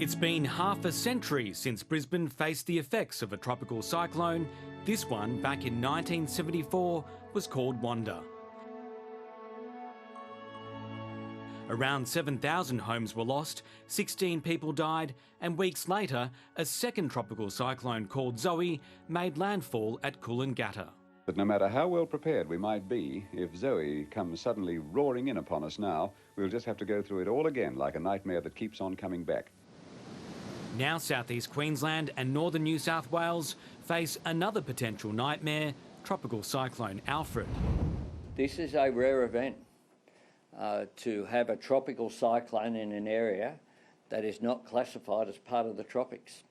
It's been half a century since Brisbane faced the effects of a tropical cyclone. This one, back in 1974, was called Wanda. Around 7,000 homes were lost, 16 people died, and weeks later, a second tropical cyclone called Zoe made landfall at Coolangatta. But no matter how well prepared we might be, if Zoe comes suddenly roaring in upon us now, we'll just have to go through it all again like a nightmare that keeps on coming back. Now southeast Queensland and northern New South Wales face another potential nightmare, tropical cyclone Alfred. This is a rare event to have a tropical cyclone in an area that is not classified as part of the tropics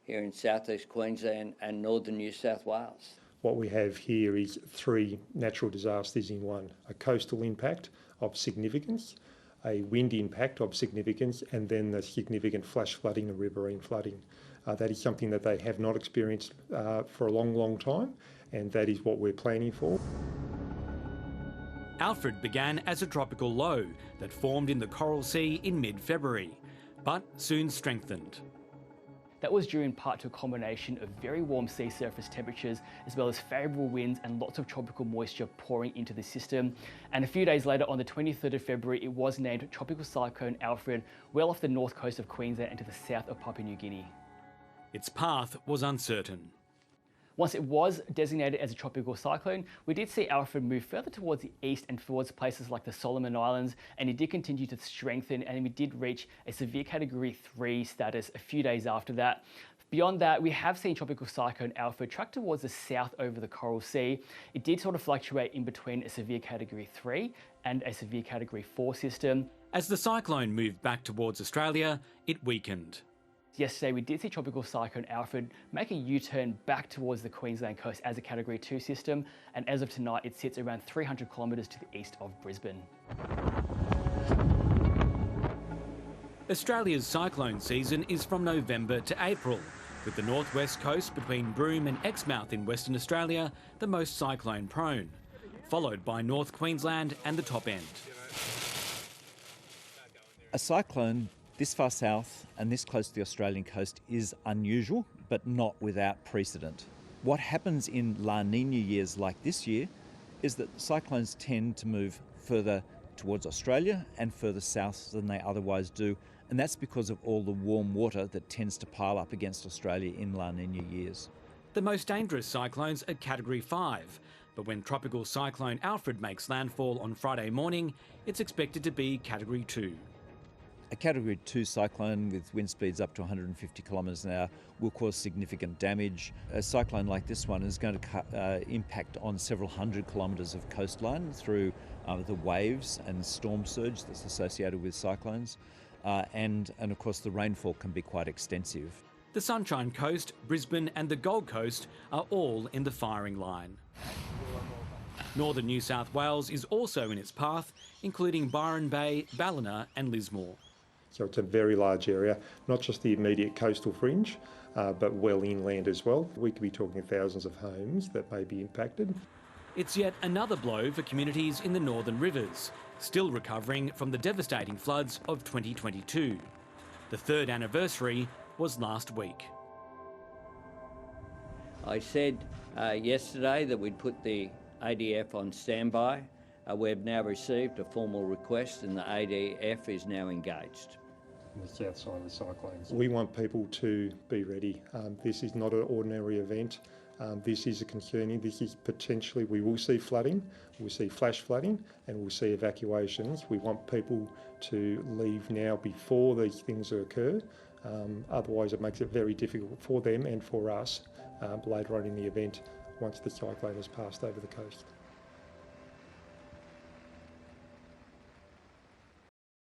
here in southeast Queensland and northern New South Wales. What we have here is three natural disasters in one: a coastal impact of significance, a wind impact of significance, and then the significant flash flooding and riverine flooding. That is something that they have not experienced for a long, long time, and that is what we're planning for. Alfred began as a tropical low that formed in the Coral Sea in mid-February, but soon strengthened. That was due in part to a combination of very warm sea surface temperatures as well as favourable winds and lots of tropical moisture pouring into the system. And a few days later, on the 23rd of February, it was named Tropical Cyclone Alfred, well off the north coast of Queensland and to the south of Papua New Guinea. Its path was uncertain. Once it was designated as a tropical cyclone, we did see Alfred move further towards the east and towards places like the Solomon Islands, and it did continue to strengthen, and we did reach a severe Category 3 status a few days after that. Beyond that, we have seen tropical cyclone Alfred track towards the south over the Coral Sea. It did sort of fluctuate in between a severe Category 3 and a severe Category 4 system. As the cyclone moved back towards Australia, it weakened. Yesterday, we did see tropical cyclone Alfred make a U-turn back towards the Queensland coast as a Category 2 system, and as of tonight, it sits around 300 kilometres to the east of Brisbane. Australia's cyclone season is from November to April, with the northwest coast between Broome and Exmouth in Western Australia the most cyclone prone, followed by North Queensland and the top end. A cyclone this far south and this close to the Australian coast is unusual, but not without precedent. What happens in La Nina years like this year is that cyclones tend to move further towards Australia and further south than they otherwise do, and that's because of all the warm water that tends to pile up against Australia in La Nina years. The most dangerous cyclones are Category 5, but when tropical cyclone Alfred makes landfall on Friday morning, it's expected to be Category 2. A Category 2 cyclone with wind speeds up to 150 kilometres an hour will cause significant damage. A cyclone like this one is going to impact on several hundred kilometres of coastline through the waves and storm surge that's associated with cyclones. And of course the rainfall can be quite extensive. The Sunshine Coast, Brisbane and the Gold Coast are all in the firing line. Northern New South Wales is also in its path, including Byron Bay, Ballina and Lismore. So it's a very large area, not just the immediate coastal fringe, but well inland as well. We could be talking thousands of homes that may be impacted. It's yet another blow for communities in the northern rivers, still recovering from the devastating floods of 2022. The third anniversary was last week. I said yesterday that we'd put the ADF on standby. We've now received a formal request and the ADF is now engaged. On the south side of the cyclones. We want people to be ready. This is not an ordinary event. This is a concerning. This is potentially, we will see flooding, we'll see flash flooding, and we'll see evacuations. We want people to leave now before these things occur. Otherwise, it makes it very difficult for them and for us later on in the event once the cyclone has passed over the coast.